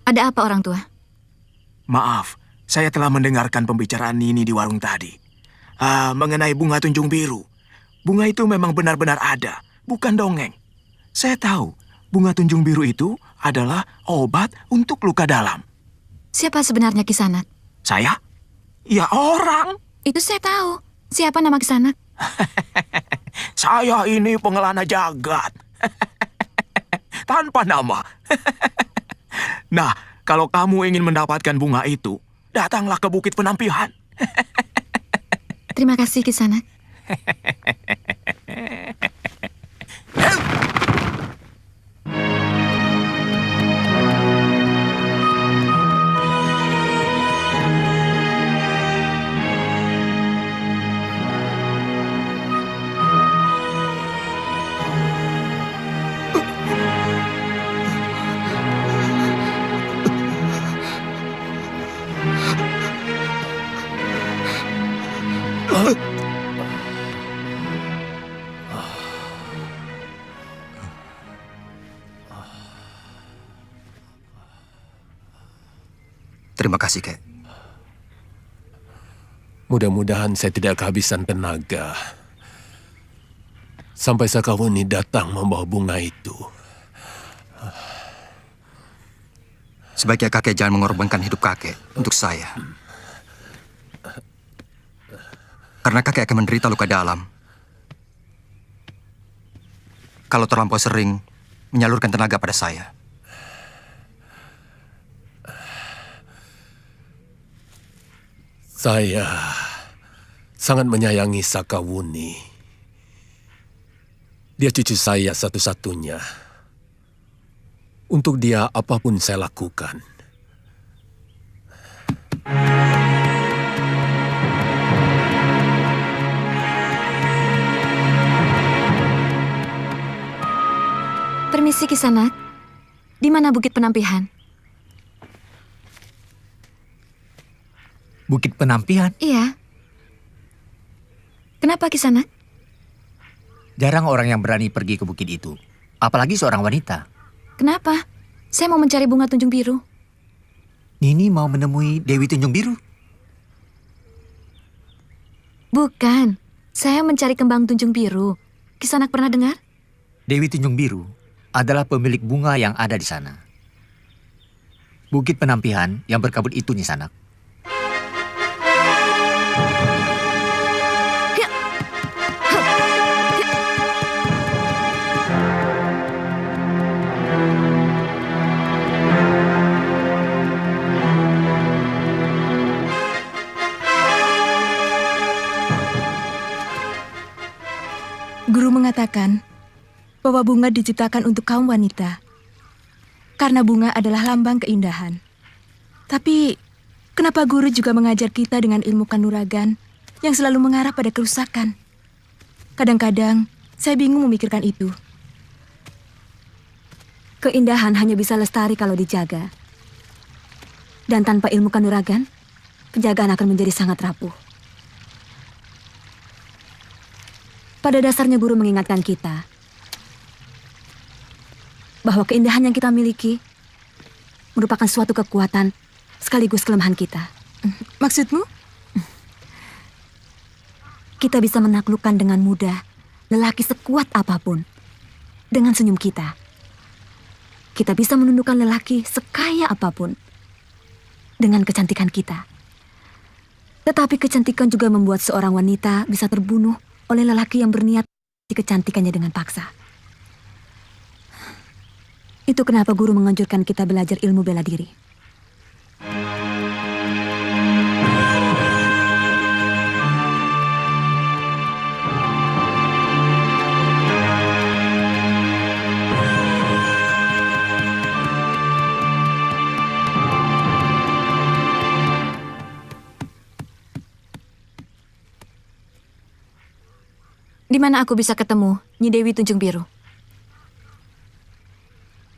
Ada apa orang tua? Maaf, saya telah mendengarkan pembicaraan Nini di warung tadi. Mengenai bunga tunjung biru. Bunga itu memang benar-benar ada, bukan dongeng. Saya tahu, bunga tunjung biru itu adalah obat untuk luka dalam. Siapa sebenarnya Kisanak? Saya? Ya orang. Itu saya tahu. Siapa nama Kisanak? Saya ini pengelana jagat. Tanpa nama. Nah, kalau kamu ingin mendapatkan bunga itu, datanglah ke Bukit Penampihan. Terima kasih, Kisanak. Terima kasih, Kek. Mudah-mudahan saya tidak kehabisan tenaga. Sampai Sakawuni datang membawa bunga itu. Sebaiknya kakek jangan mengorbankan hidup kakek untuk saya. Karena kakek akan menderita luka dalam. Kalau terlampau sering menyalurkan tenaga pada saya. Saya sangat menyayangi Sakawuni. Dia cucu saya satu-satunya. Untuk dia apapun saya lakukan. Permisi, Kisanak. Di mana Bukit Penampihan? Bukit Penampihan? Iya. Kenapa, Kisanak? Jarang orang yang berani pergi ke bukit itu. Apalagi seorang wanita. Kenapa? Saya mau mencari bunga tunjung biru. Nini mau menemui Dewi Tunjung Biru? Bukan. Saya mencari kembang tunjung biru. Kisanak pernah dengar? Dewi Tunjung Biru adalah pemilik bunga yang ada di sana. Bukit Penampihan yang berkabut itu, Kisanak. Guru mengatakan bahwa bunga diciptakan untuk kaum wanita. Karena bunga adalah lambang keindahan. Tapi, kenapa guru juga mengajar kita dengan ilmu kanuragan yang selalu mengarah pada kerusakan? Kadang-kadang, saya bingung memikirkan itu. Keindahan hanya bisa lestari kalau dijaga. Dan tanpa ilmu kanuragan, penjagaan akan menjadi sangat rapuh. Pada dasarnya guru mengingatkan kita bahwa keindahan yang kita miliki merupakan suatu kekuatan sekaligus kelemahan kita. Maksudmu? Kita bisa menaklukkan dengan mudah lelaki sekuat apapun dengan senyum kita. Kita bisa menundukkan lelaki sekaya apapun dengan kecantikan kita. Tetapi kecantikan juga membuat seorang wanita bisa terbunuh oleh lelaki yang berniat di kecantikannya dengan paksa. Itu kenapa guru menganjurkan kita belajar ilmu bela diri. Di mana aku bisa ketemu Nyi Dewi Tunjung Biru?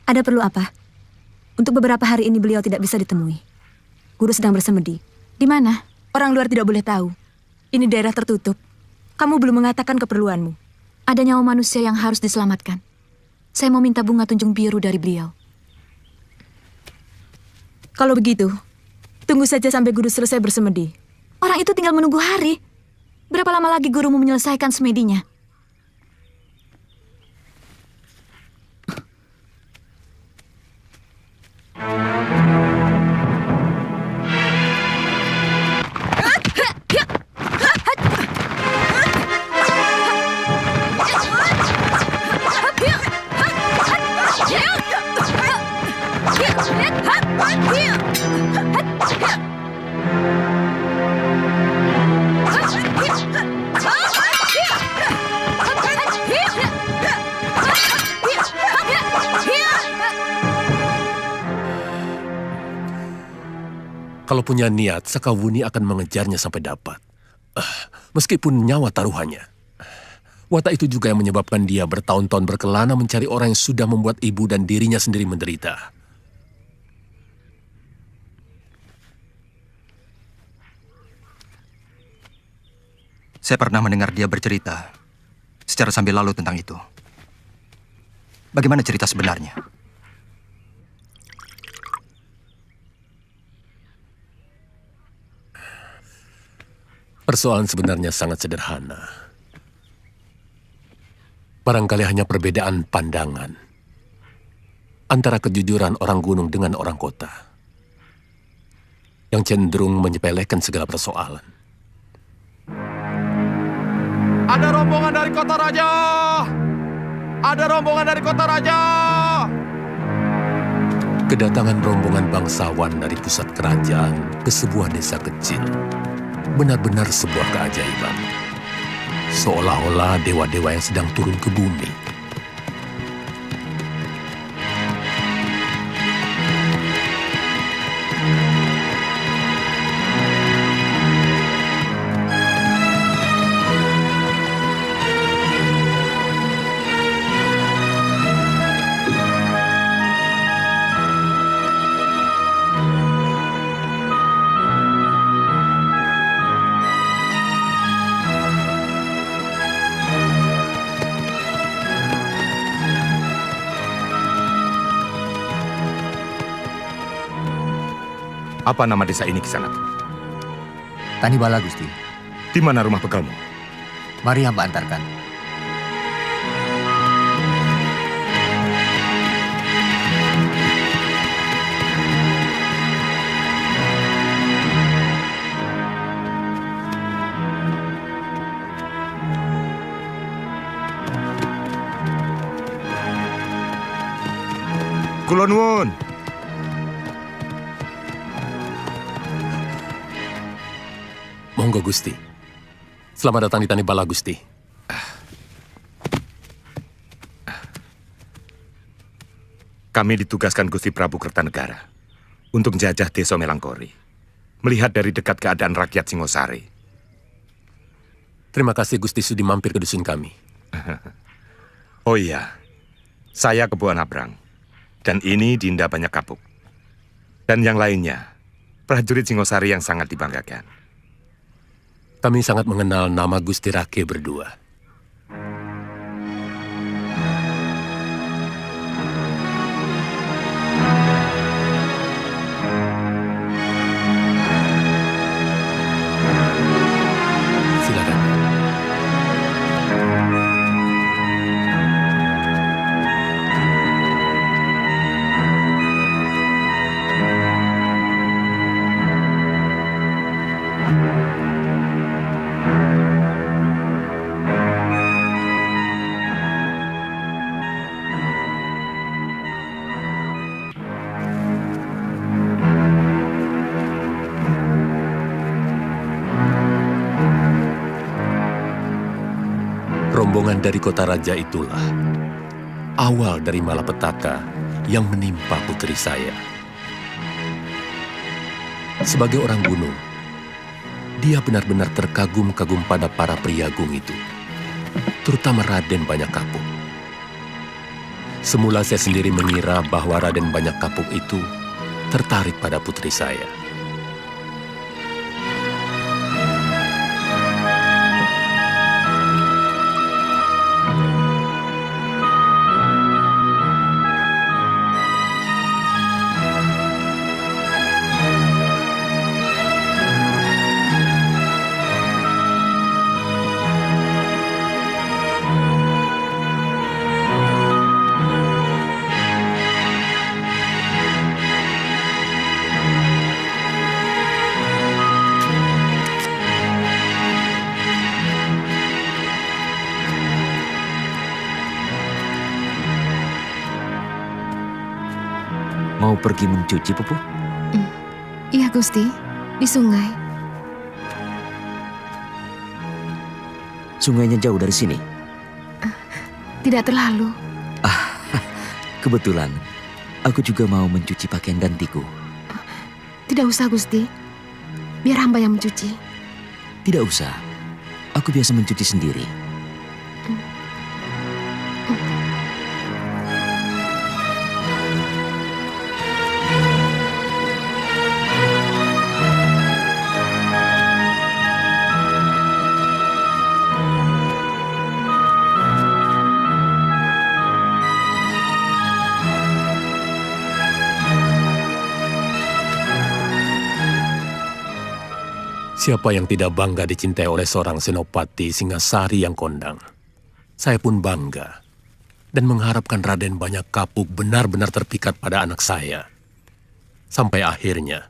Ada perlu apa? Untuk beberapa hari ini beliau tidak bisa ditemui. Guru sedang bersemedi. Di mana? Orang luar tidak boleh tahu. Ini daerah tertutup. Kamu belum mengatakan keperluanmu. Ada nyawa manusia yang harus diselamatkan. Saya mau minta bunga tunjung biru dari beliau. Kalau begitu, tunggu saja sampai guru selesai bersemedi. Orang itu tinggal menunggu hari. Berapa lama lagi gurumu menyelesaikan semedinya? Kalau punya niat, Sakawuni akan mengejarnya sampai dapat. Meskipun nyawa taruhannya. Watak itu juga yang menyebabkan dia bertahun-tahun berkelana mencari orang yang sudah membuat ibu dan dirinya sendiri menderita. Saya pernah mendengar dia bercerita secara sambil lalu tentang itu. Bagaimana cerita sebenarnya? Persoalan sebenarnya sangat sederhana. Barangkali hanya perbedaan pandangan antara kejujuran orang gunung dengan orang kota yang cenderung menyepelekan segala persoalan. Ada rombongan dari kota raja! Ada rombongan dari kota raja! Kedatangan rombongan bangsawan dari pusat kerajaan ke sebuah desa kecil benar-benar sebuah keajaiban. Seolah-olah dewa-dewa yang sedang turun ke bumi. Apa nama desa ini, Kisanak? Tanibala, Gusti. Di mana rumah begalmu? Mari hamba antarkan. Kula nuwun. Monggo Gusti. Selamat datang di Tanibala, Gusti. Kami ditugaskan Gusti Prabu Kertanegara untuk menjajah desa Melangkori, melihat dari dekat keadaan rakyat Singosari. Terima kasih Gusti sudi mampir ke dusun kami. Oh iya, saya Kebo Anabrang, dan ini Dinda Banyak Kapuk. Dan yang lainnya, prajurit Singosari yang sangat dibanggakan. Kami sangat mengenal nama Gusti Rake berdua. Silakan. Rombongan dari kota raja itulah awal dari malapetaka yang menimpa putri saya. Sebagai orang gunung, dia benar-benar terkagum-kagum pada para priagung itu, terutama Raden Banyak Kapuk. Semula saya sendiri mengira bahwa Raden Banyak Kapuk itu tertarik pada putri saya. Mau pergi mencuci, Pupu? Iya, Gusti. Di sungai. Sungainya jauh dari sini. Tidak terlalu. Kebetulan, aku juga mau mencuci pakaian gantiku. Tidak usah, Gusti. Biar hamba yang mencuci. Tidak usah. Aku biasa mencuci sendiri. Siapa yang tidak bangga dicintai oleh seorang senopati Singasari yang kondang? Saya pun bangga dan mengharapkan Raden Banyak Kapuk benar-benar terpikat pada anak saya. Sampai akhirnya,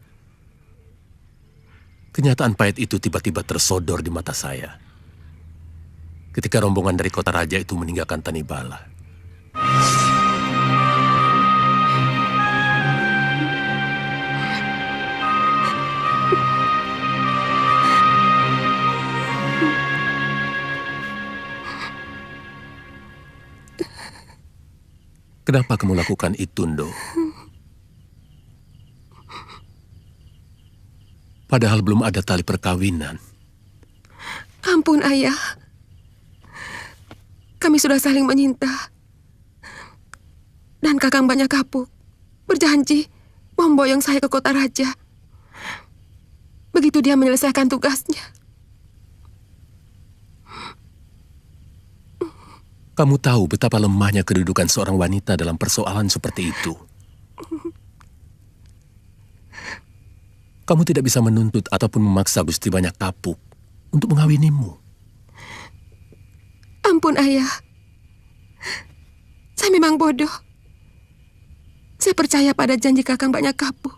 kenyataan pahit itu tiba-tiba tersodor di mata saya. Ketika rombongan dari kota raja itu meninggalkan Tanibala. Kenapa kamu lakukan itu, Ndo? Padahal belum ada tali perkawinan. Ampun, Ayah. Kami sudah saling menyinta. Dan Kakang Banyak Kapuk berjanji memboyong saya ke kota raja. Begitu dia menyelesaikan tugasnya. Kamu tahu betapa lemahnya kedudukan seorang wanita dalam persoalan seperti itu. Kamu tidak bisa menuntut ataupun memaksa Gusti Banyak Kapuk untuk mengawinimu. Ampun, Ayah. Saya memang bodoh. Saya percaya pada janji Kakang Banyak Kapuk.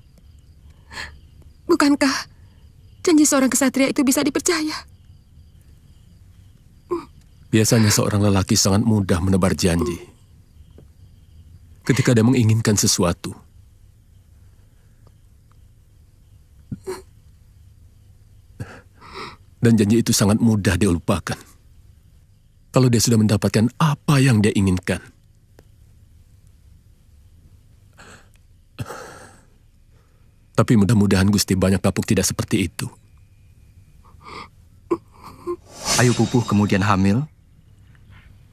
Bukankah janji seorang kesatria itu bisa dipercaya? Biasanya seorang lelaki sangat mudah menebar janji. Ketika dia menginginkan sesuatu. Dan janji itu sangat mudah dia lupakan. Kalau dia sudah mendapatkan apa yang dia inginkan. Tapi mudah-mudahan Gusti Banyak Kapuk tidak seperti itu. Ayu Pupuh kemudian hamil,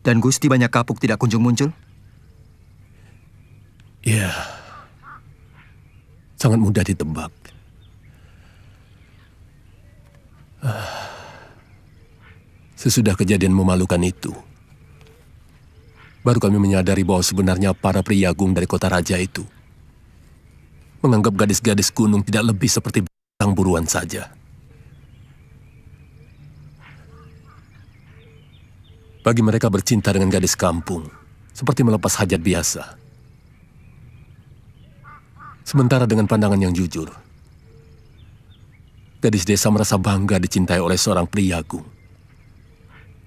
dan Gusti Banyak Kapuk tidak kunjung muncul? Ya, sangat mudah ditebak. Sesudah kejadian memalukan itu, baru kami menyadari bahwa sebenarnya para priagung dari kota raja itu menganggap gadis-gadis gunung tidak lebih seperti bintang buruan saja. Bagi mereka bercinta dengan gadis kampung, seperti melepas hajat biasa. Sementara dengan pandangan yang jujur, gadis desa merasa bangga dicintai oleh seorang priagung.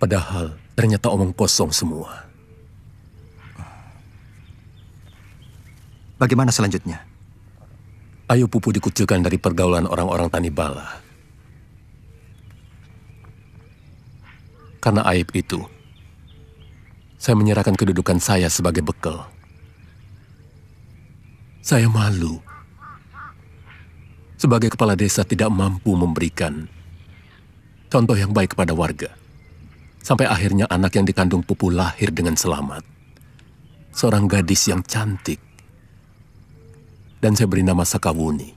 Padahal ternyata omong kosong semua. Bagaimana selanjutnya? Ayu Pupuh dikucilkan dari pergaulan orang-orang Tanibala. Karena aib itu, saya menyerahkan kedudukan saya sebagai bekal. Saya malu. Sebagai kepala desa tidak mampu memberikan contoh yang baik kepada warga. Sampai akhirnya anak yang dikandung Pupuh lahir dengan selamat. seorang gadis yang cantik. Dan saya beri nama Sakawuni.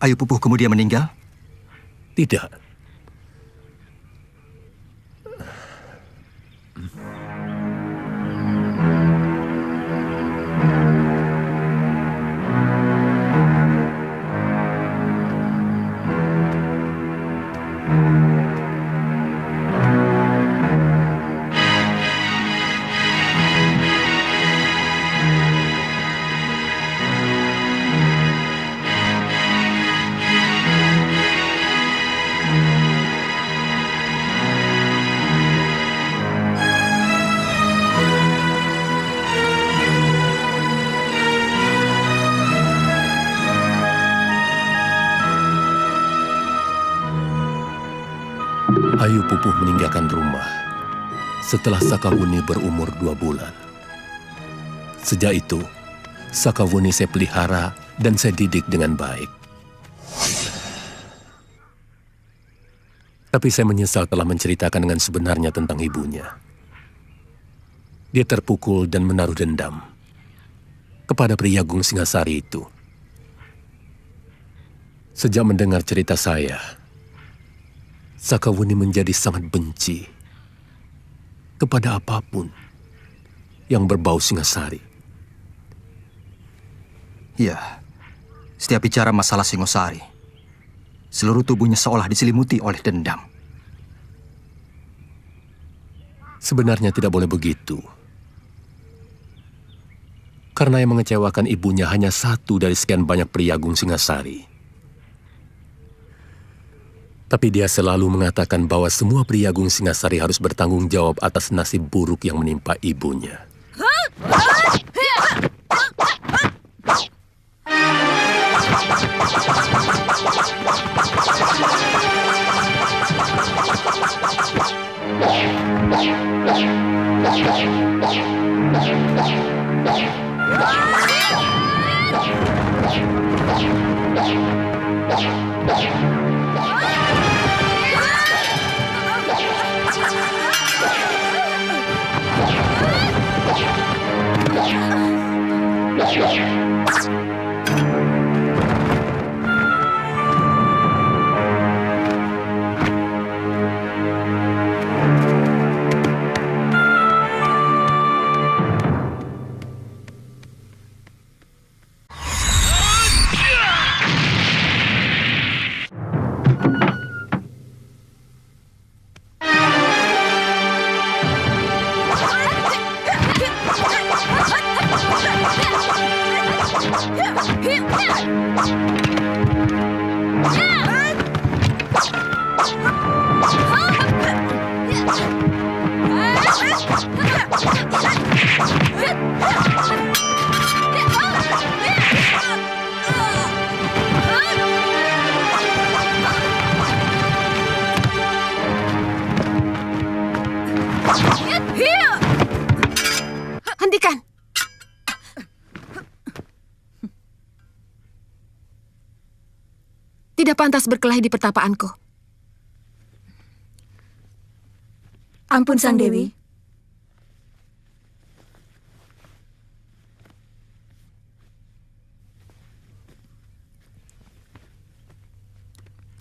Ayu Pupuh kemudian meninggal? Tidak. Ayu Pupuh meninggalkan rumah setelah Sakawuni berumur 2 bulan. Sejak itu, Sakawuni saya pelihara dan saya didik dengan baik. Tapi saya menyesal telah menceritakan dengan sebenarnya tentang ibunya. Dia terpukul dan menaruh dendam kepada pria Agung Singasari itu. Sejak mendengar cerita saya, Sakawuni menjadi sangat benci kepada apapun yang berbau Singasari. Ya, setiap bicara masalah Singosari, seluruh tubuhnya seolah diselimuti oleh dendam. Sebenarnya tidak boleh begitu. Karena yang mengecewakan ibunya hanya satu dari sekian banyak pria Agung Singasari. Tapi dia selalu mengatakan bahwa semua pria Agung Singasari harus bertanggung jawab atas nasib buruk yang menimpa ibunya. Hentikan! Tidak pantas berkelahi di pertapaanku. Ampun Sang Dewi.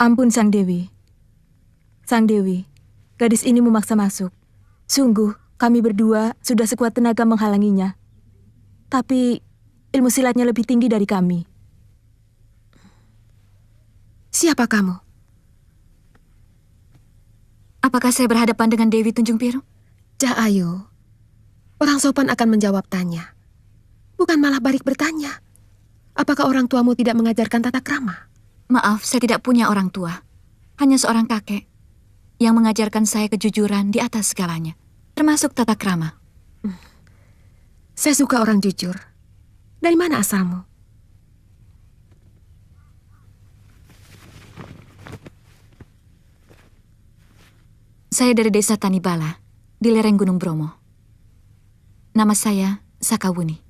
Ampun Sang Dewi. Sang Dewi, gadis ini memaksa masuk. Sungguh, kami berdua sudah sekuat tenaga menghalanginya. Tapi ilmu silatnya lebih tinggi dari kami. Siapa kamu? Apakah saya berhadapan dengan Dewi Tunjung Biru? Cah Ayu, orang sopan akan menjawab tanya. Bukan malah balik bertanya. Apakah orang tuamu tidak mengajarkan tata krama? Maaf, saya tidak punya orang tua. Hanya seorang kakek yang mengajarkan saya kejujuran di atas segalanya, termasuk tata krama. Saya suka orang jujur. Dari mana asalmu? Saya dari desa Tanibala, di lereng Gunung Bromo. Nama saya Sakawuni.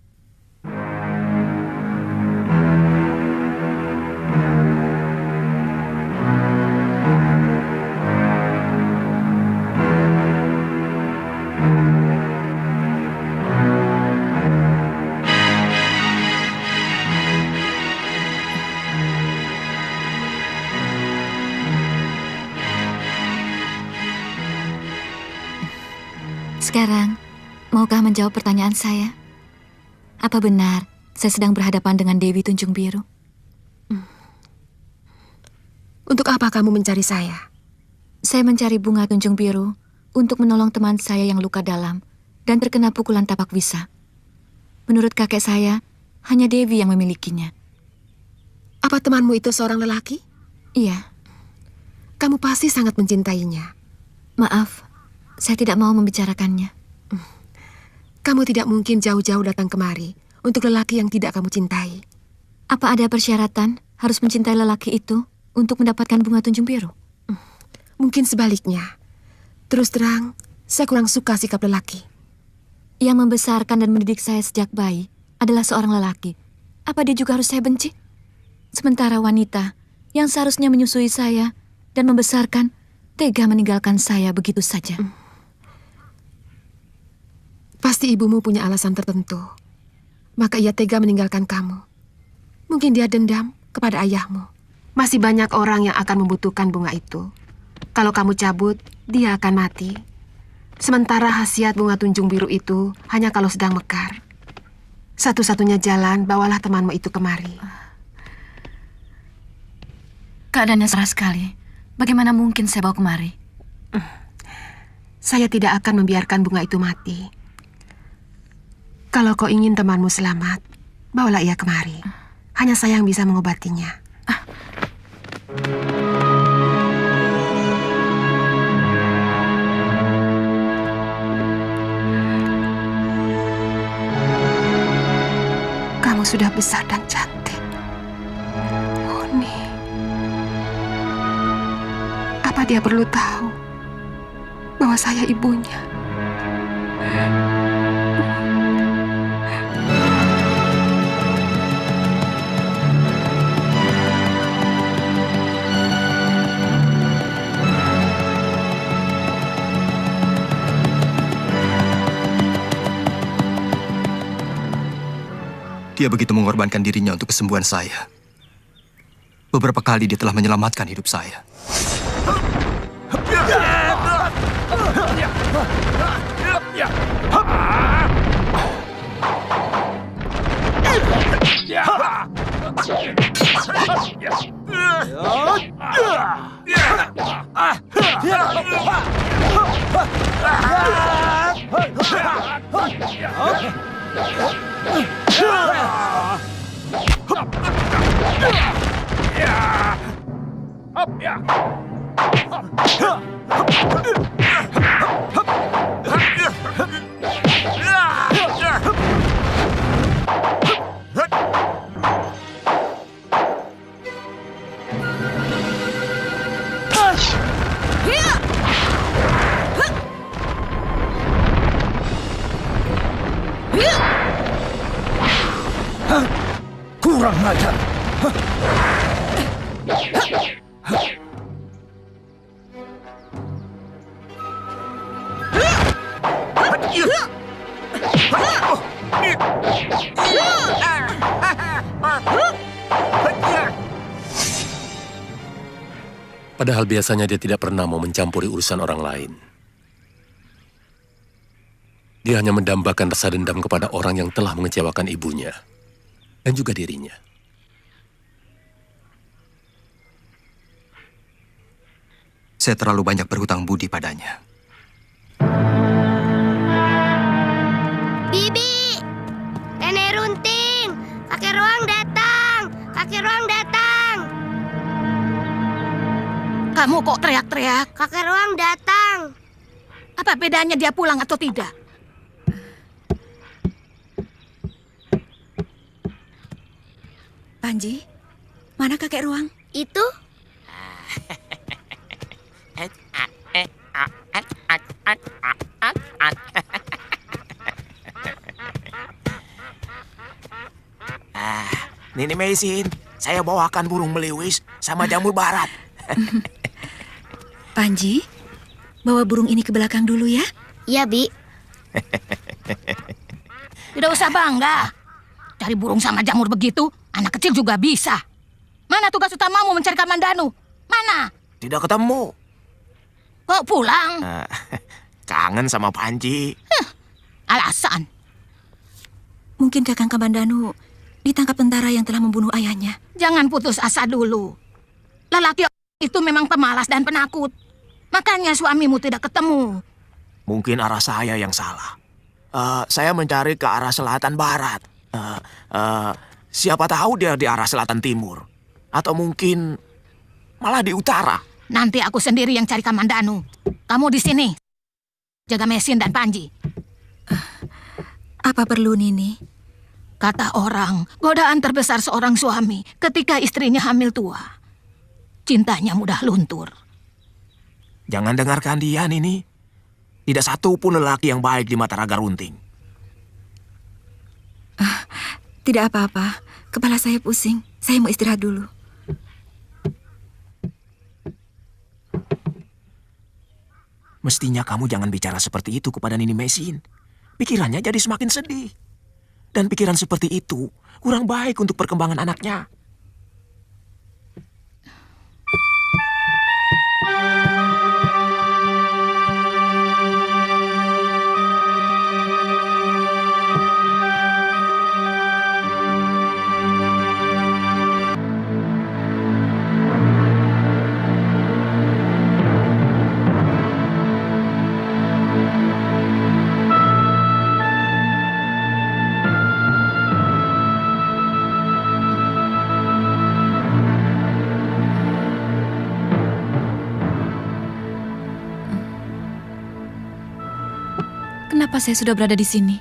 Sekarang, maukah menjawab pertanyaan saya? Apa benar saya sedang berhadapan dengan Dewi Tunjung Biru? Untuk apa kamu mencari saya? Saya mencari bunga Tunjung Biru untuk menolong teman saya yang luka dalam dan terkena pukulan tapak wisa. Menurut kakek saya, hanya Dewi yang memilikinya. Apa temanmu itu seorang lelaki? Iya. Kamu pasti sangat mencintainya. Maaf, saya tidak mau membicarakannya. Kamu tidak mungkin jauh-jauh datang kemari untuk lelaki yang tidak kamu cintai. Apa ada persyaratan harus mencintai lelaki itu untuk mendapatkan bunga Tunjung Biru? Mungkin sebaliknya. Terus terang, saya kurang suka sikap lelaki. Yang membesarkan dan mendidik saya sejak bayi adalah seorang lelaki. Apa dia juga harus saya benci? Sementara wanita yang seharusnya menyusui saya dan membesarkan, tega meninggalkan saya begitu saja. Pasti ibumu punya alasan tertentu. Maka ia tega meninggalkan kamu. Mungkin dia dendam kepada ayahmu. Masih banyak orang yang akan membutuhkan bunga itu. Kalau kamu cabut, dia akan mati. Sementara khasiat bunga Tunjung Biru itu hanya kalau sedang mekar. Satu-satunya jalan, bawalah temanmu itu kemari. Keadaannya serah sekali. Bagaimana mungkin saya bawa kemari? Saya tidak akan membiarkan bunga itu mati. Kalau kau ingin temanmu selamat, bawalah ia kemari. Hanya saya yang bisa mengobatinya. Kamu sudah besar dan cantik. Murni. Apa dia perlu tahu bahwa saya ibunya? Dia begitu mengorbankan dirinya untuk kesembuhan saya. Beberapa kali dia telah menyelamatkan hidup saya. Kurang ajar. Padahal biasanya dia tidak pernah mau mencampuri urusan orang lain. Dia hanya mendambakan rasa dendam kepada orang yang telah mengecewakan ibunya dan juga dirinya. Saya terlalu banyak berhutang budi padanya. Bibi! Nenek Runting! Kakek Ruang datang! Kakek Ruang datang! Kamu kok teriak-teriak? Kakek Ruang datang! Apa bedanya dia pulang atau tidak? Panji, mana kakek Ruang? Itu? Nini Mesin, saya bawakan burung meliwis sama jamur barat. Panji, bawa burung ini ke belakang dulu ya. Iya, Bi. Tidak usah bangga. Cari burung sama jamur begitu, anak kecil juga bisa. Mana tugas utamamu mencari Kamandanu? Mana? Tidak ketemu. Kok pulang? Kangen sama Panji. Alasan. Mungkin Kakang Kamandanu ditangkap tentara yang telah membunuh ayahnya. Jangan putus asa dulu. Lelaki itu memang pemalas dan penakut. Makanya suamimu tidak ketemu. Mungkin arah saya yang salah. Saya mencari ke arah selatan barat. Siapa tahu dia di arah selatan timur. Atau mungkin malah di utara. Nanti aku sendiri yang cari Kamandanu. Kamu di sini. Jaga Mesin dan Panji. Apa perlu, Nini? Kata orang, godaan terbesar seorang suami ketika istrinya hamil tua. Cintanya mudah luntur. Jangan dengarkan dia, Nini. Tidak satu pun lelaki yang baik di mata Raga Runting. Tidak apa-apa. Kepala saya pusing. Saya mau istirahat dulu. Mestinya kamu jangan bicara seperti itu kepada Nini Mesin. Pikirannya jadi semakin sedih. Dan pikiran seperti itu kurang baik untuk perkembangan anaknya. Kenapa saya sudah berada di sini?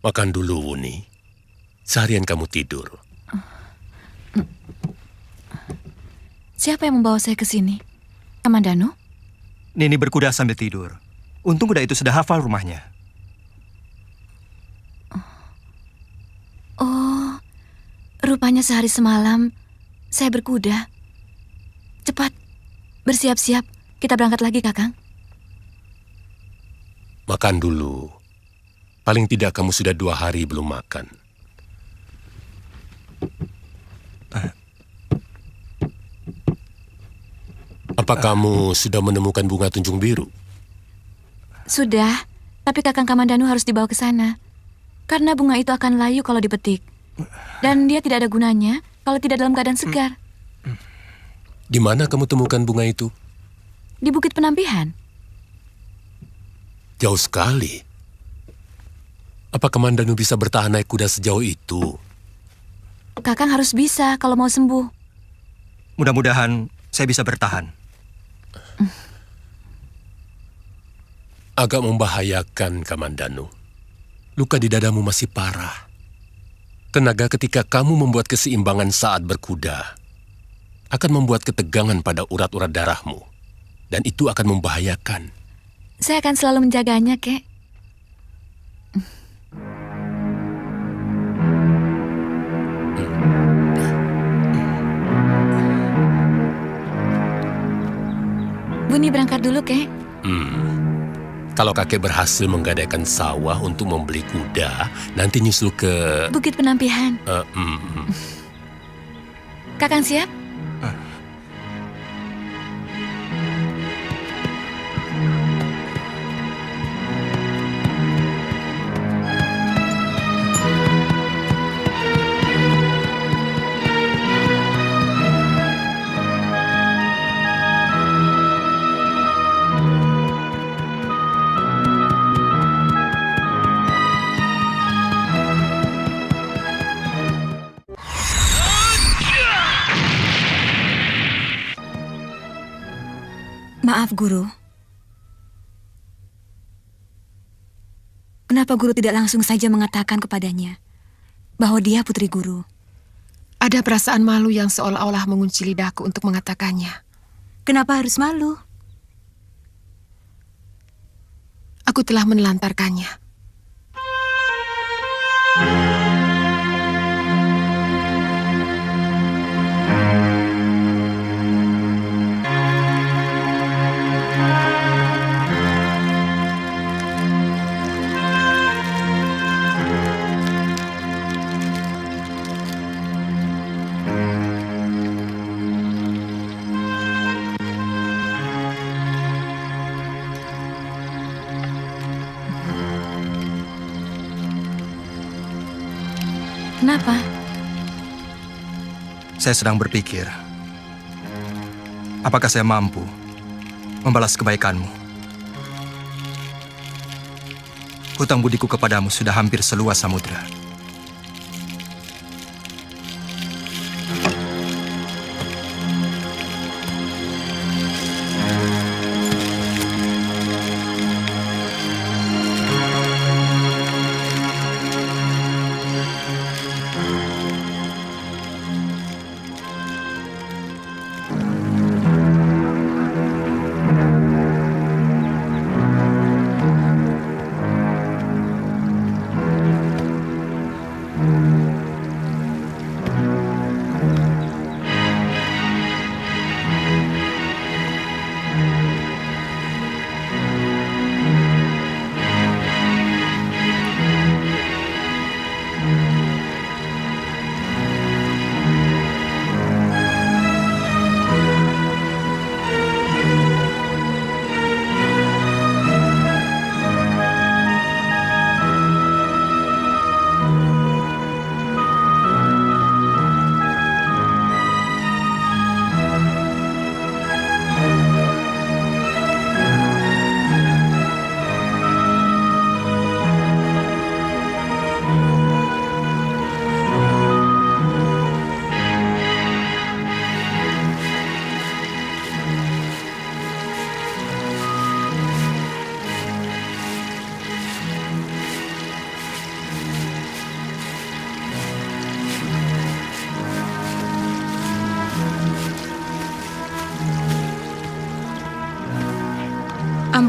Makan dulu, Wuni. Seharian kamu tidur. Siapa yang membawa saya ke sini? Kamandanu? Nini berkuda sambil tidur. Untung kuda itu sudah hafal rumahnya. Oh, rupanya sehari semalam saya berkuda. Cepat, bersiap-siap. Kita berangkat lagi, Kakang. Makan dulu. Paling tidak kamu sudah 2 hari belum makan. Apa kamu sudah menemukan bunga tunjung biru? Sudah, tapi Kakang Kamandanu harus dibawa ke sana. Karena bunga itu akan layu kalau dipetik. Dan dia tidak ada gunanya kalau tidak dalam keadaan segar. Di mana kamu temukan bunga itu? Di Bukit Penampihan. Jauh sekali. Apa Kamandanu bisa bertahan naik kuda sejauh itu? Kakang harus bisa kalau mau sembuh. Mudah-mudahan saya bisa bertahan. Agak membahayakan, Kamandanu. Luka di dadamu masih parah. Tenaga ketika kamu membuat keseimbangan saat berkuda akan membuat ketegangan pada urat-urat darahmu. Dan itu akan membahayakan. Saya akan selalu menjaganya, Kek. Buni berangkat dulu, Kek. Kalau kakek berhasil menggadaikan sawah untuk membeli kuda, nanti nyusul ke... Bukit Penampihan. Kakang siap? Maaf, Guru. Kenapa Guru tidak langsung saja mengatakan kepadanya bahwa dia putri Guru? Ada perasaan malu yang seolah-olah mengunci lidahku untuk mengatakannya. Kenapa harus malu? Aku telah menelantarkannya. Kenapa? Saya sedang berpikir, apakah saya mampu membalas kebaikanmu? Hutang budiku kepadamu sudah hampir seluas samudra.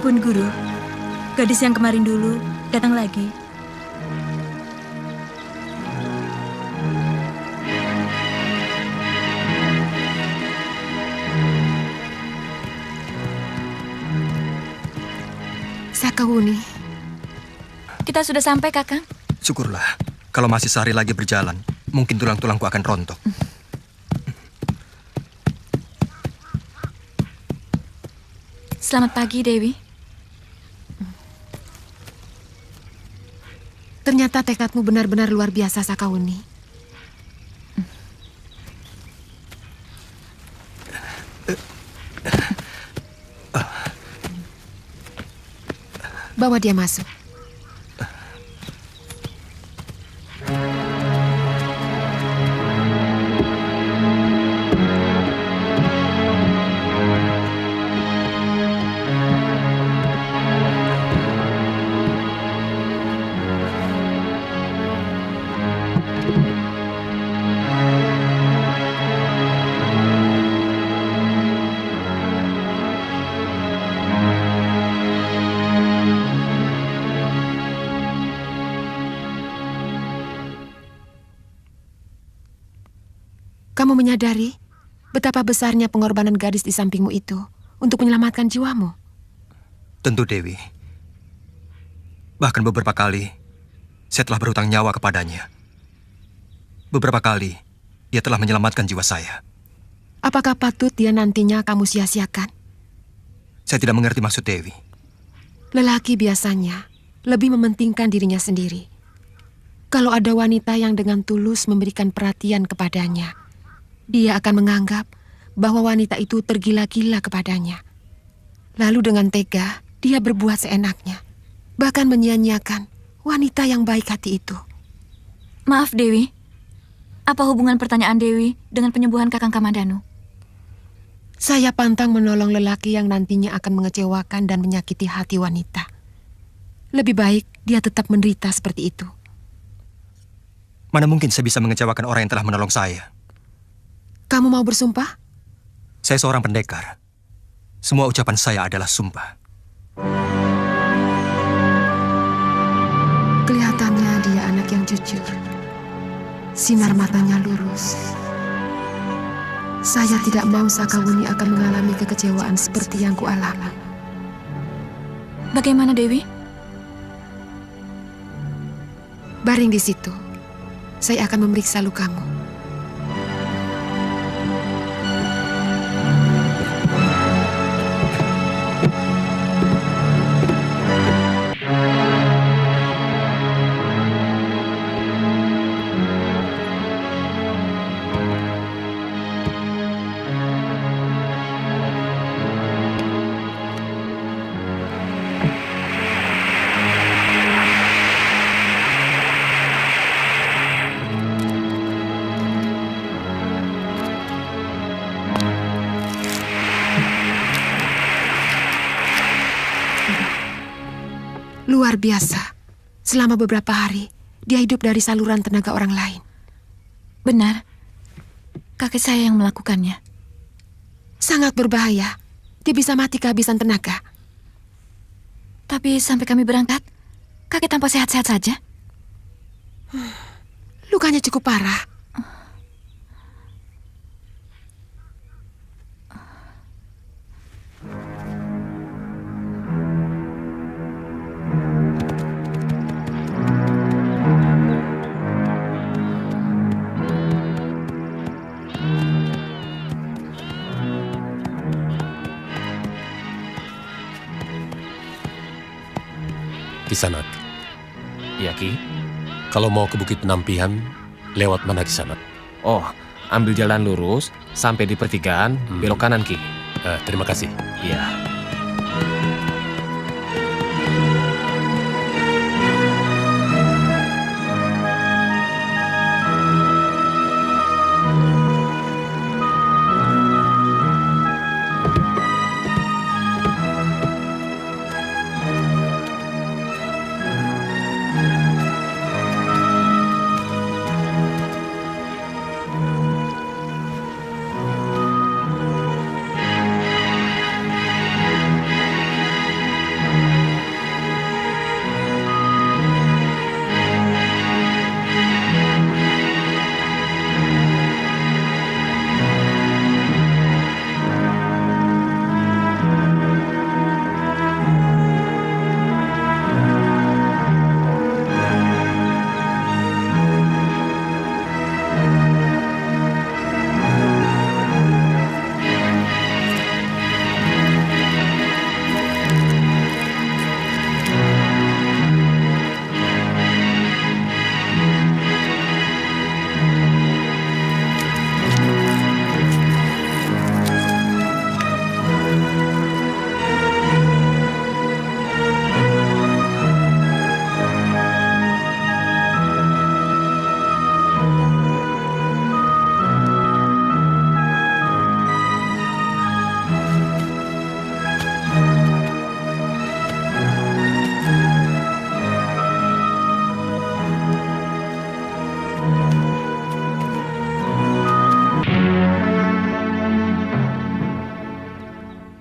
Ampun guru, gadis yang kemarin dulu datang lagi. Sakawuni, Kita sudah sampai, Kakang. Syukurlah, kalau masih sehari lagi berjalan, mungkin tulang-tulangku akan rontok. Selamat pagi, Dewi. ternyata tekadmu benar-benar luar biasa, Sakawuni. Bawa dia masuk. Kamu menyadari betapa besarnya pengorbanan gadis di sampingmu itu untuk menyelamatkan jiwamu? Tentu, Dewi. Bahkan beberapa kali, saya telah berhutang nyawa kepadanya. Beberapa kali, dia telah menyelamatkan jiwa saya. Apakah patut dia nantinya kamu sia-siakan? Saya tidak mengerti maksud Dewi. Lelaki biasanya lebih mementingkan dirinya sendiri. Kalau ada wanita yang dengan tulus memberikan perhatian kepadanya, dia akan menganggap bahwa wanita itu tergila-gila kepadanya. Lalu dengan tega, dia berbuat seenaknya. Bahkan menyia-nyiakan wanita yang baik hati itu. Maaf, Dewi. Apa hubungan pertanyaan Dewi dengan penyembuhan Kakang Kamandanu? Saya pantang menolong lelaki yang nantinya akan mengecewakan dan menyakiti hati wanita. Lebih baik dia tetap menderita seperti itu. Mana mungkin saya bisa mengecewakan orang yang telah menolong saya? Kamu mau bersumpah? Saya seorang pendekar. Semua ucapan saya adalah sumpah. Kelihatannya dia anak yang jujur. Sinar matanya lurus. Saya tidak mau Sakawuni akan mengalami kekecewaan seperti yang kualami. Bagaimana, Dewi? Baring di situ. Saya akan memeriksa lukamu. Luar biasa. Selama beberapa hari, dia hidup dari saluran tenaga orang lain. Benar. Kakek saya yang melakukannya. Sangat berbahaya. Dia bisa mati kehabisan tenaga. Tapi sampai kami berangkat, kakek tampak sehat-sehat saja. Lukanya cukup parah. Kisanak, Iya, Ki. kalau mau ke Bukit Penampihan, lewat mana Kisanak? Oh, ambil jalan lurus, sampai di pertigaan, belok kanan, Ki. Terima kasih. Iya.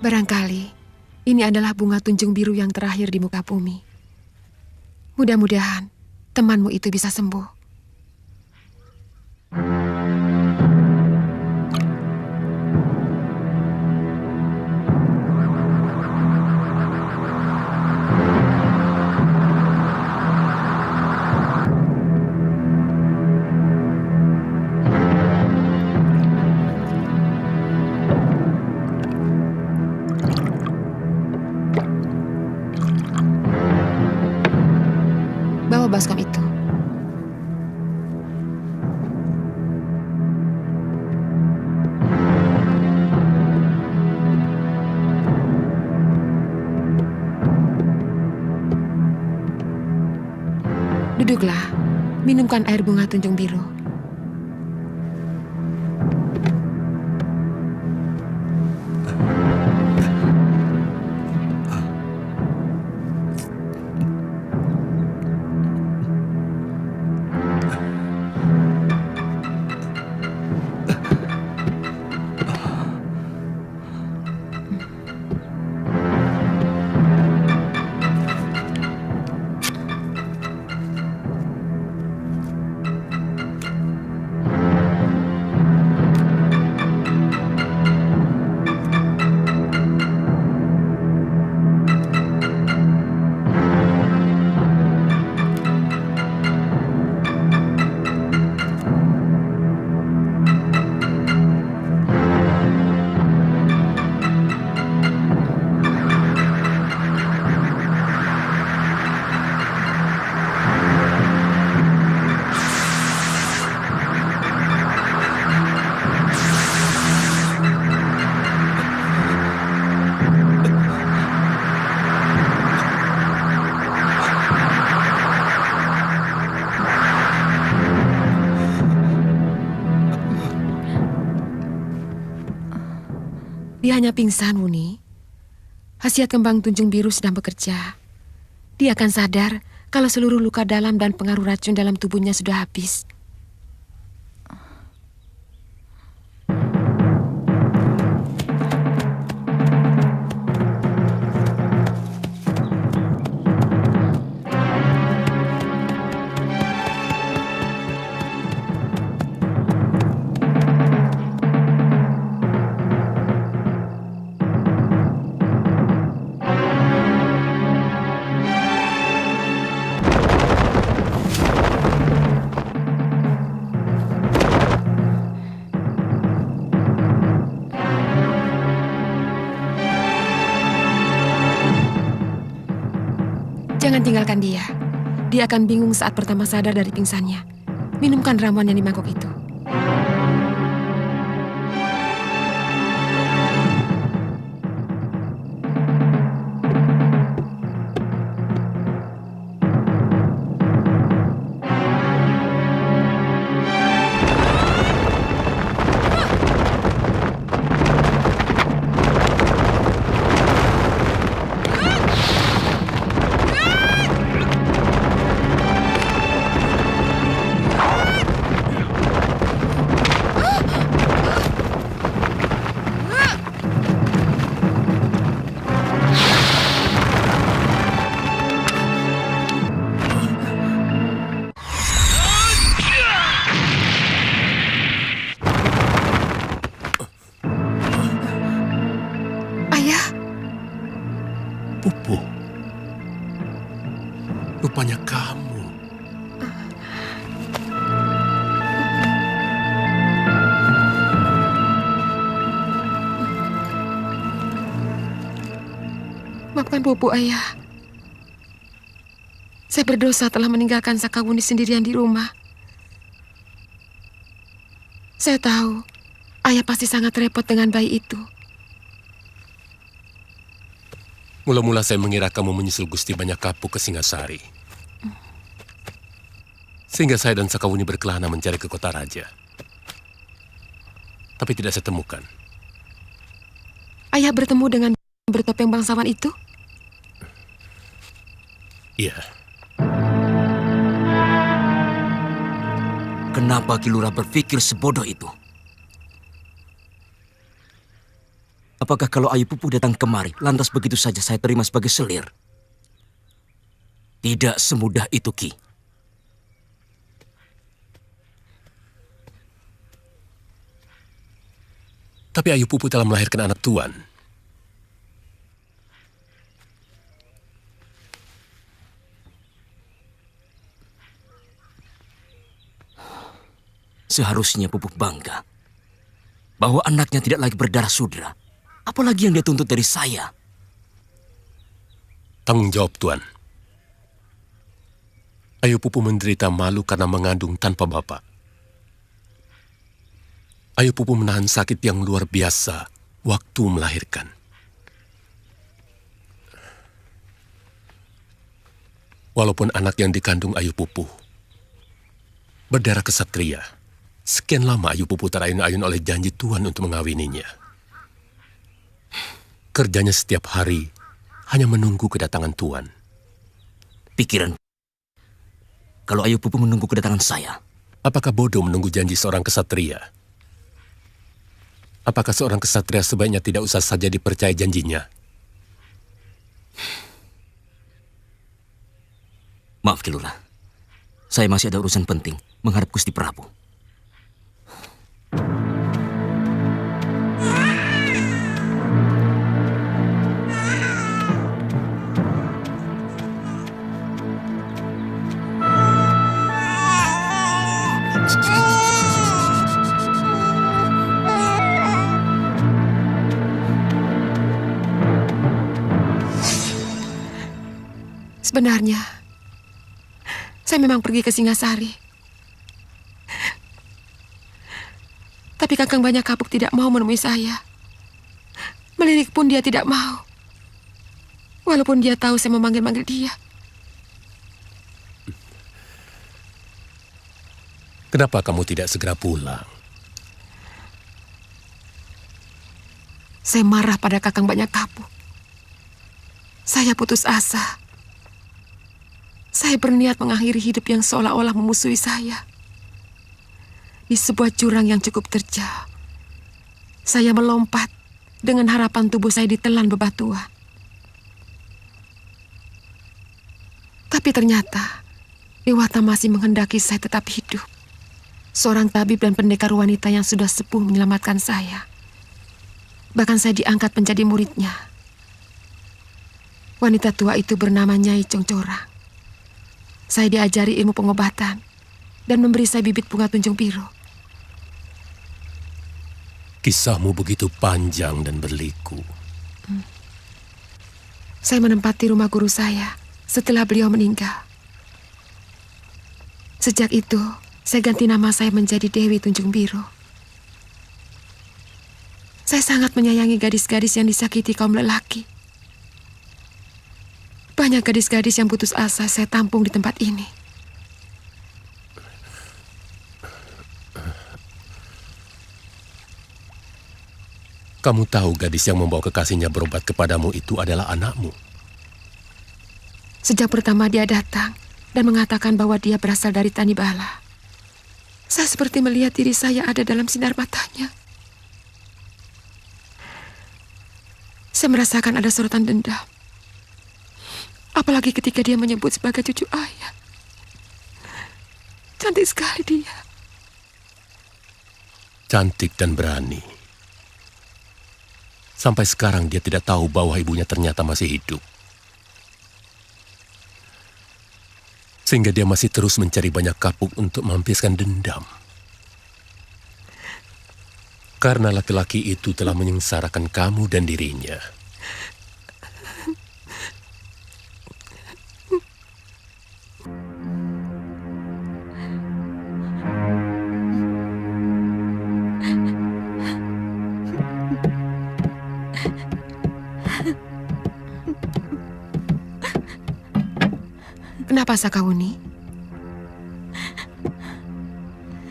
Barangkali ini adalah bunga tunjung biru yang terakhir di muka bumi. Mudah-mudahan temanmu itu bisa sembuh. Bawa baskom itu. Duduklah, minumkan air bunga tunjung biru. Dia hanya pingsan, Wuni. Khasiat kembang tunjung biru sedang bekerja. dia akan sadar kalau seluruh luka dalam dan pengaruh racun dalam tubuhnya sudah habis. Jangan tinggalkan dia. Dia akan bingung saat pertama sadar dari pingsannya. Minumkan ramuan yang di mangkok itu. Pupu, rupanya kamu. Maafkan Pupu, Ayah. Saya berdosa telah meninggalkan Sakawuni sendirian di rumah. Saya tahu, Ayah pasti sangat repot dengan bayi itu. Mula-mula saya mengira kamu menyusul Gusti Banyak Kapuk ke Singasari. Sehingga saya dan Sakawuni berkelana mencari ke kota raja. Tapi tidak saya temukan. Ayah bertemu dengan bertopeng bangsawan itu? Iya. Kenapa Ki Lurah berpikir sebodoh itu? Apakah kalau Ayu Pupu datang kemari, lantas begitu saja saya terima sebagai selir? Tidak semudah itu, Ki. Tapi Ayu Pupu telah melahirkan anak tuan. Seharusnya Pupu bangga bahwa anaknya tidak lagi berdarah sudra. Apalagi yang dia tuntut dari saya? Tanggung jawab, Tuan. Ayu Pupu menderita malu karena mengandung tanpa bapak. Ayu Pupu menahan sakit yang luar biasa waktu melahirkan. Walaupun anak yang dikandung Ayu Pupu berdarah kesatria, sekian lama Ayu Pupu terayun-ayun oleh janji Tuan untuk mengawininya. Kerjanya setiap hari hanya menunggu kedatangan Tuan. Pikiran, kalau Ayu Pupu menunggu kedatangan saya. Apakah bodoh menunggu janji seorang kesatria? Apakah seorang kesatria sebaiknya tidak usah saja dipercaya janjinya? Maaf, Ki Lurah. Saya masih ada urusan penting menghadap Gusti Prabu. Sebenarnya, saya memang pergi ke Singasari. Tapi Kakang Banyak Kapuk tidak mau menemui saya. Melirik pun dia tidak mau. Walaupun dia tahu saya memanggil-manggil dia. Kenapa kamu tidak segera pulang? Saya marah pada Kakang Banyak Kapuk. Saya putus asa. Saya berniat mengakhiri hidup yang seolah-olah memusuhi saya. Di sebuah jurang yang cukup terjal, saya melompat dengan harapan tubuh saya ditelan bebatuan. Tapi ternyata Dewata masih menghendaki saya tetap hidup. Seorang tabib dan pendekar wanita yang sudah sepuh menyelamatkan saya. Bahkan saya diangkat menjadi muridnya. Wanita tua itu bernama Nyai Congcorang. Saya diajari ilmu pengobatan dan memberi saya bibit bunga tunjung biru. Kisahmu begitu panjang dan berliku. Saya menempati rumah guru saya setelah beliau meninggal. Sejak itu, saya ganti nama saya menjadi Dewi Tunjung Biru. Saya sangat menyayangi gadis-gadis yang disakiti kaum lelaki. Banyak gadis-gadis yang putus asa saya tampung di tempat ini. Kamu tahu gadis yang membawa kekasihnya berobat kepadamu itu adalah anakmu. Sejak pertama dia datang dan mengatakan bahwa dia berasal dari Tanibala, saya seperti melihat diri saya ada dalam sinar matanya. Saya merasakan ada sorotan dendam. Apalagi ketika dia menyebut sebagai cucu ayah. Cantik sekali dia. Cantik dan berani. Sampai sekarang dia tidak tahu bahwa ibunya ternyata masih hidup. Sehingga dia masih terus mencari banyak kapuk untuk melampiaskan dendam. Karena laki-laki itu telah menyengsarakan kamu dan dirinya. Kenapa Sakawuni?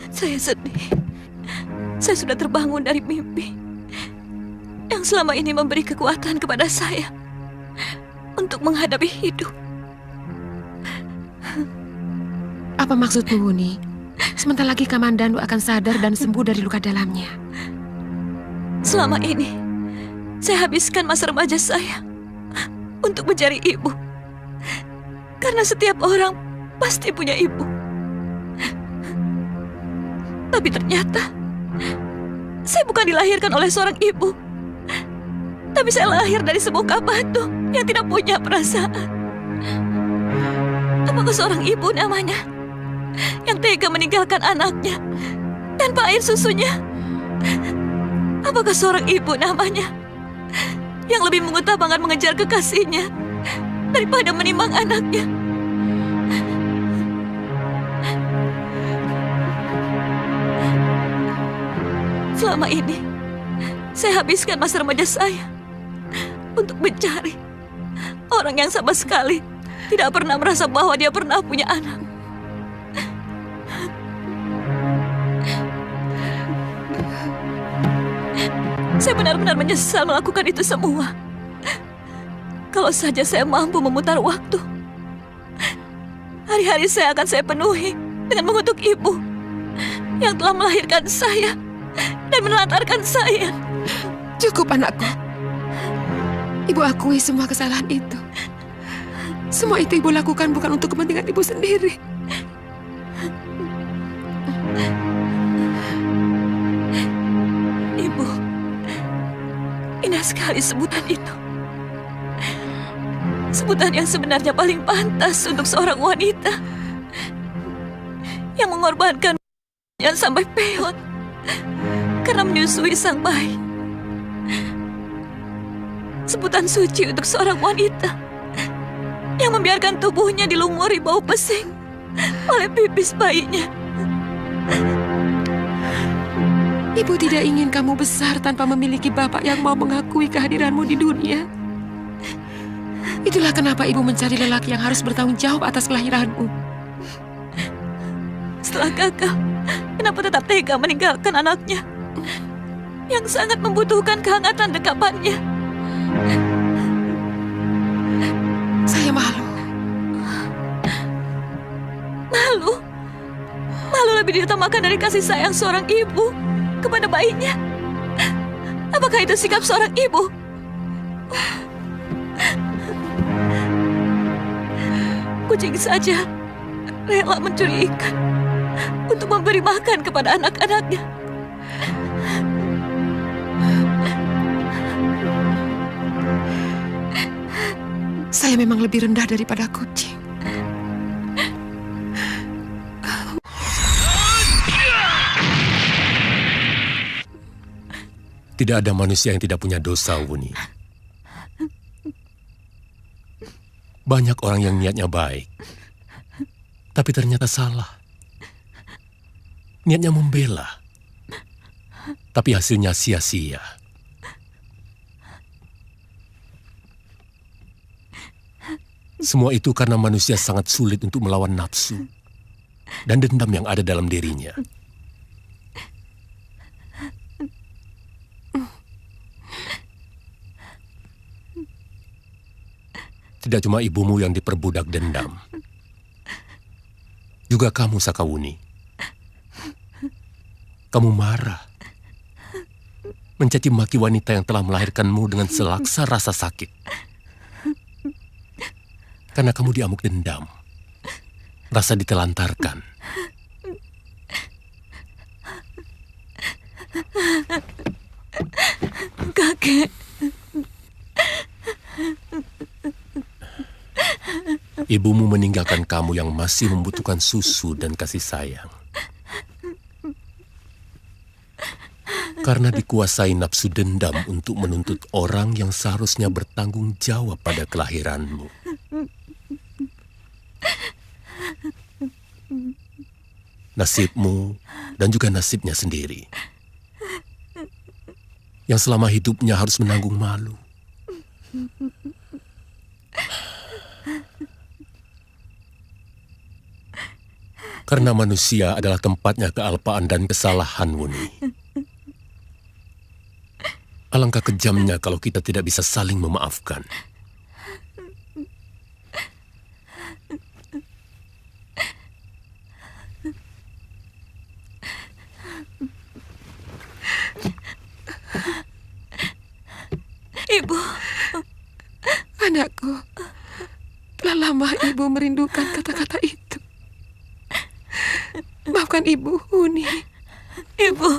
Saya sedih. Saya sudah terbangun dari mimpi yang selama ini memberi kekuatan kepada saya untuk menghadapi hidup. Apa maksudmu, Wuni? Sebentar lagi Kamandanu akan sadar dan sembuh dari luka dalamnya. Selama ini, saya habiskan masa remaja saya untuk mencari ibu. Karena setiap orang pasti punya ibu. Tapi ternyata saya bukan dilahirkan oleh seorang ibu. Tapi saya lahir dari sebongkah batu yang tidak punya perasaan. Apakah seorang ibu namanya yang tega meninggalkan anaknya tanpa air susunya? Apakah seorang ibu namanya yang lebih mengutamakan mengejar kekasihnya daripada menimbang anaknya? Selama ini, saya habiskan masa remaja saya untuk mencari orang yang sama sekali tidak pernah merasa bahwa dia pernah punya anak. Saya benar-benar menyesal melakukan itu semua. Kalau saja saya mampu memutar waktu, hari-hari saya akan saya penuhi dengan mengutuk ibu yang telah melahirkan saya dan menelantarkan saya. Cukup, anakku. Ibu akui semua kesalahan itu. Semua itu ibu lakukan bukan untuk kepentingan ibu sendiri. Ibu, indah sekali sebutan itu. Sebutan yang sebenarnya paling pantas untuk seorang wanita yang mengorbankan yang sampai peot karena menyusui sang bayi. Sebutan suci untuk seorang wanita yang membiarkan tubuhnya dilumuri bau pesing oleh pipis bayinya. Ibu tidak ingin kamu besar tanpa memiliki bapak yang mau mengakui kehadiranmu di dunia. Itulah kenapa ibu mencari lelaki yang harus bertanggung jawab atas kelahiranmu. Setelah gagal, kenapa tetap tega meninggalkan anaknya yang sangat membutuhkan kehangatan dekapannya? Saya malu. Malu. Malu lebih diutamakan dari kasih sayang seorang ibu kepada bayinya. Apakah itu sikap seorang ibu? Kucing saja rela mencuri ikan untuk memberi makan kepada anak-anaknya. Saya memang lebih rendah daripada kucing. Tidak ada manusia yang tidak punya dosa, Wuni. Banyak orang yang niatnya baik, tapi ternyata salah. Niatnya membela, tapi hasilnya sia-sia. Semua itu karena manusia sangat sulit untuk melawan nafsu dan dendam yang ada dalam dirinya. Tidak cuma ibumu yang diperbudak dendam. Juga kamu, Sakawuni. Kamu marah. Mencaci maki wanita yang telah melahirkanmu dengan selaksa rasa sakit. Karena kamu diamuk dendam. Rasa ditelantarkan. Kakek. Ibumu meninggalkan kamu yang masih membutuhkan susu dan kasih sayang. Karena dikuasai nafsu dendam untuk menuntut orang yang seharusnya bertanggung jawab pada kelahiranmu. Nasibmu dan juga nasibnya sendiri. Yang selama hidupnya harus menanggung malu. Karena manusia adalah tempatnya kealpaan dan kesalahan, Wuni. Alangkah kejamnya kalau kita tidak bisa saling memaafkan. Ibu. Anakku, telah lama ibu merindukan kata-kata itu. Maafkan ibu, Wuni. Ibu.